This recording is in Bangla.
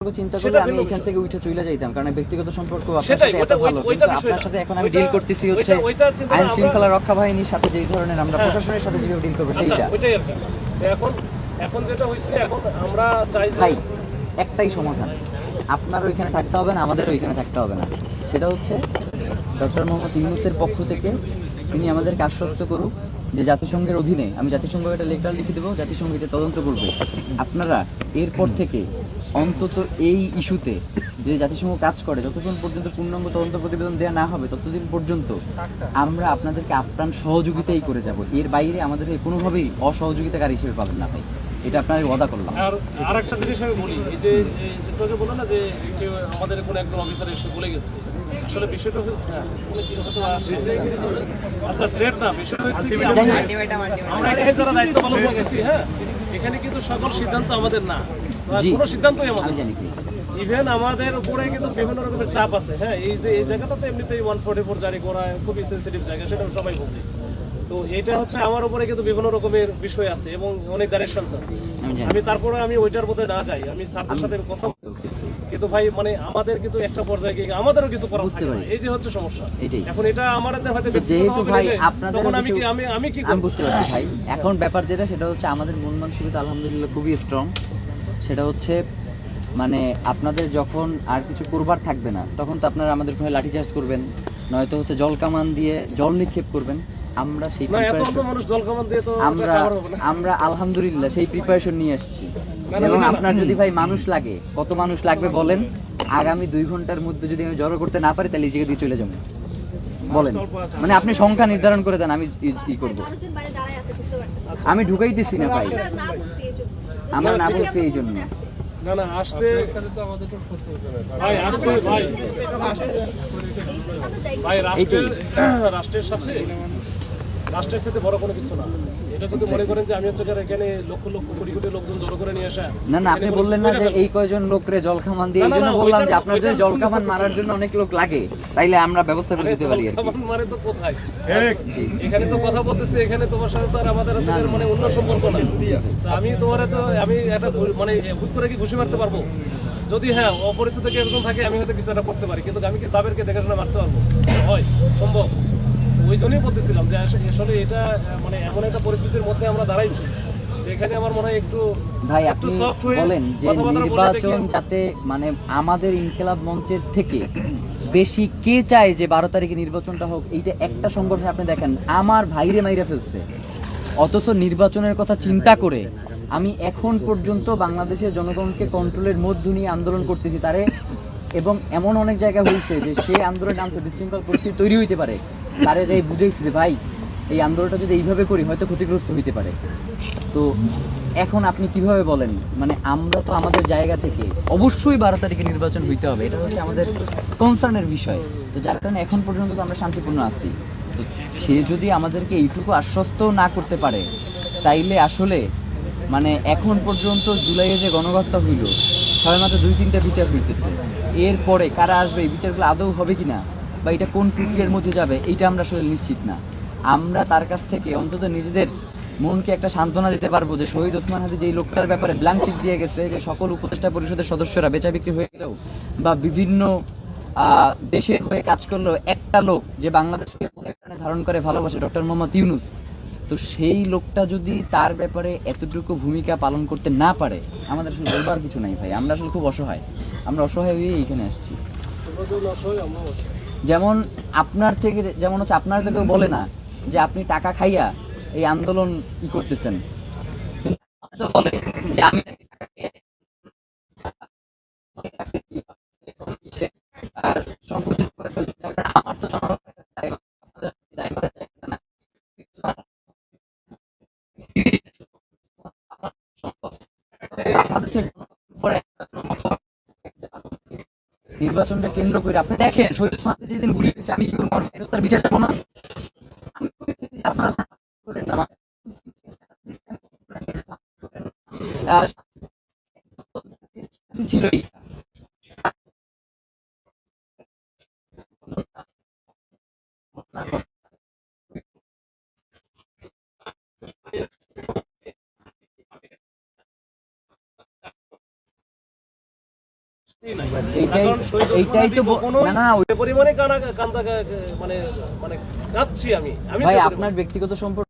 চিন্তা করলে আমি এখান থেকে উঠে চলে যাইতাম, কারণ ব্যক্তিগত সম্পর্ক আপনার সাথে এত ভালো, কিন্তু আপনার সাথে এখন আমি ডিল করতেছি হচ্ছে আইন শৃঙ্খলা রক্ষা বাহিনীর সাথে যেই ধরনের আমরা প্রশাসনের সাথে যেভাবে ডিল করবো সেইটা। এখন এখন যেটা হইছে, এখন আমরা চাই যে ভাই একটাই সমাধান, আপনার ওইখানে থাকতে হবে না, আমাদের ওইখানে থাকতে হবে না, সেটা হচ্ছে ডক্টর মোহাম্মদ ইউনূসের পক্ষ থেকে তিনি আমাদেরকে আশ্বস্ত করুক যে জাতিসংঘের অধীনে আমি জাতিসংঘ একটা লেটার লিখে দেবো, জাতিসংঘ এটা তদন্ত করবে। আপনারা এরপর থেকে অন্তত এই ইস্যুতে যে জাতিসংঘ কাজ করে যতক্ষণ পর্যন্ত পূর্ণাঙ্গ তদন্ত প্রতিবেদন দেওয়া না হবে ততদিন পর্যন্ত আমরা আপনাদেরকে আপ্রাণ সহযোগিতাই করে যাব, এর বাইরে আমাদেরকে কোনোভাবেই অসহযোগিতাকারী হিসেবে পাবেন না ভাই, এটা আপনাদের ওয়াদা করলাম। আর একটা জিনিস আমি বলি, এই যে তোকে বলো না যে কেউ আমাদের কোনো একজন অফিসার এসে বলে গেছে, আসলে বিষয়টা আচ্ছা থ্রেট না, বিষয় হচ্ছে আমরা এখানে যারা দায়িত্ব পালন করতেছি, হ্যাঁ এখানে কিন্তু সকল সিদ্ধান্ত আমাদের না, কোনো সিদ্ধান্তই আমাদের জানি কি, ইভেন আমাদের উপরে কিন্তু বিভিন্ন রকমের চাপ আছে। হ্যাঁ এই যে এই জায়গাটাতে এমনিতেই 144 জারি করা খুবই সেন্সিটিভ জায়গা, সেটা সবাই বোঝে। তো এটা হচ্ছে আমার উপরে কিন্তু বিভিন্ন রকমের বিষয় আছে এবং অনেক ডাইরেকশনস আছে। আমি তারপরে আমি ওইটার মধ্যে না যাই, আমি স্যারদের সাথে কথা বলছি, কিন্তু ভাই মানে আমাদের কিন্তু একটা পর্যায়ে গিয়ে আমাদেরও কিছু করা উচিত। এই যে হচ্ছে সমস্যা এখন, এটা আমাদের হয়তো যেহেতু ভাই আপনাদের আমি কি আমি বুঝতে পারছি ভাই, এখন ব্যাপার যেটা সেটা হচ্ছে আমাদের মন মানসিকতা আলহামদুলিল্লাহ খুবই স্ট্রং। সেটা হচ্ছে মানে আপনাদের যখন আর কিছু করবার থাকবে না তখন তো আপনারা আমাদের ভয়ে লাঠিচার্জ করবেন, নয়তো হচ্ছে জল কামান দিয়ে জল নিক্ষেপ করবেন। আমরা সেই আমরা আলহামদুলিল্লাহ সেই প্রিপারেশন নিয়ে আসছি। এবং আপনার যদি ভাই মানুষ লাগে, কত মানুষ লাগবে বলেন, আগামী 2 ঘন্টার মধ্যে যদি আমি জড়ো করতে না পারি তাহলে এই জায়গা দিয়ে চলে যাবো, বলেন। মানে আপনি সংখ্যা নির্ধারণ করে দেন, আমি ই করব। আমি ঢুকাইতেছি না ভাই, আমরা না বলছি এই জন্য না না আসতে ভাই, আসতে ভাই ভাই রাষ্ট্রের সাথে বড় কোনো কিছু না। এটা যদি মনে করেন যে আমি হচ্ছে এখানে লক্ষ লক্ষ কোটি কোটি লোকজন জড়ো করে নিয়ে আসা, না না আপনি বললেন না যে এই কয়জন লোকরে জল কামান দিয়ে, এই জন্য বললাম যে আপনার যদি জল কামান মারার জন্য অনেক লোক লাগে তাইলে আমরা ব্যবস্থা করে দিতে পারি। মারে তো কোথায় এখানে তো কথা বলতেছি, এখানে তোমার সাথে তো আর আমাদের মানে অন্য সম্পর্ক না। আমি তোমার তো আমি একটা মানে বুঝতে রাখি ঘুষি মারতে পারবো যদি হ্যাঁ অপরিচিত কেউ একজন থাকে, আমি হয়তো কিছু একটা করতে পারি, কিন্তু আমি কি সাবেরকে দেখাশোনা মারতে পারবো? হয় সম্ভব। ওই জন্যই বলতেছিলাম যে আসলে এটা মানে এমন একটা পরিস্থিতির মধ্যে আমরা দাঁড়াইছি যেখানে আমার মনে হয় একটু ভাই আপনি বলেন যে নির্বাচন যাতে মানে আমাদের ইনকিলাব মঞ্চের থেকে বেশি কে চায় যে 12 তারিখে নির্বাচনটা হোক, এইটা একটা সংগঠন আপনি দেখেন আমার ভাইরে মাইরা ফেলছে, অথচ নির্বাচনের কথা চিন্তা করে আমি এখন পর্যন্ত বাংলাদেশের জনগণকে কন্ট্রোলের মধ্যে নিয়ে আন্দোলন করতেছি তারে। এবং এমন অনেক জায়গা হয়েছে যে সে আন্দোলন নামছে, বিশৃঙ্খল পরিস্থিতি তৈরি হইতে পারে, তারে যাই বুঝাইছি যে ভাই এই আন্দোলনটা যদি এইভাবে করি হয়তো ক্ষতিগ্রস্ত হইতে পারে। তো এখন আপনি কিভাবে বলেন, মানে আমরা তো আমাদের জায়গা থেকে অবশ্যই 12 তারিখে নির্বাচন হইতে হবে, এটা হচ্ছে আমাদের কনসার্নের বিষয়। তো যার কারণে এখন পর্যন্ত তো আমরা শান্তিপূর্ণ আছি। তো সে যদি আমাদেরকে এইটুকু আশ্বস্ত না করতে পারে তাইলে আসলে মানে এখন পর্যন্ত জুলাইয়ে যে গণহত্যা হইল সবেমাত্র 2-3টা বিচার হইতেছে, এরপরে কারা আসবে, এই বিচারগুলো আদৌ হবে কিনা বা এটা কোন প্রক্রিয়ার মধ্যে যাবে এইটা আমরা আসলে নিশ্চিত না। আমরা তার কাছ থেকে অন্তত নিজেদের মনকে একটা সান্ত্বনা দিতে পারবো যে শহীদ ওসমান হাদি যেই লোকটার ব্যাপারে ব্ল্যাঙ্ক চেক দিয়ে গেছে, যে সকল উপদেষ্টা পরিষদের সদস্যরা বেচা বিক্রি হয়ে গেলেও বা বিভিন্ন দেশের হয়ে কাজ করলেও একটা লোক যে বাংলাদেশকে ধারণ করে ভালোবাসে, ডক্টর মোহাম্মদ ইউনূস, তো সেই লোকটা যদি তার ব্যাপারে এতটুকু ভূমিকা পালন করতে না পারে আমাদের আসলে বলবার কিছু নাই ভাই। আমরা আসলে খুব অসহায়, আমরা অসহায় হয়ে এইখানে আসছি। যেমন আপনার থেকে যেমন হচ্ছে আপনার থেকেও বলে না যে আপনি টাকা খাইয়া এই আন্দোলন ই করতেছেন, বলে যে আমি আমার তো নির্বাচনটা কেন্দ্র করে আপনি দেখেন শহীদ ওসমান হাদি যেদিন গুলি দিয়েছে আমি তার বিচার যাবো না ছিলই। এইটাই তো না না পরিমাণে কান্দা মানে কাঁদছি আমি ভাই আপনার ব্যক্তিগত সম্পর্ক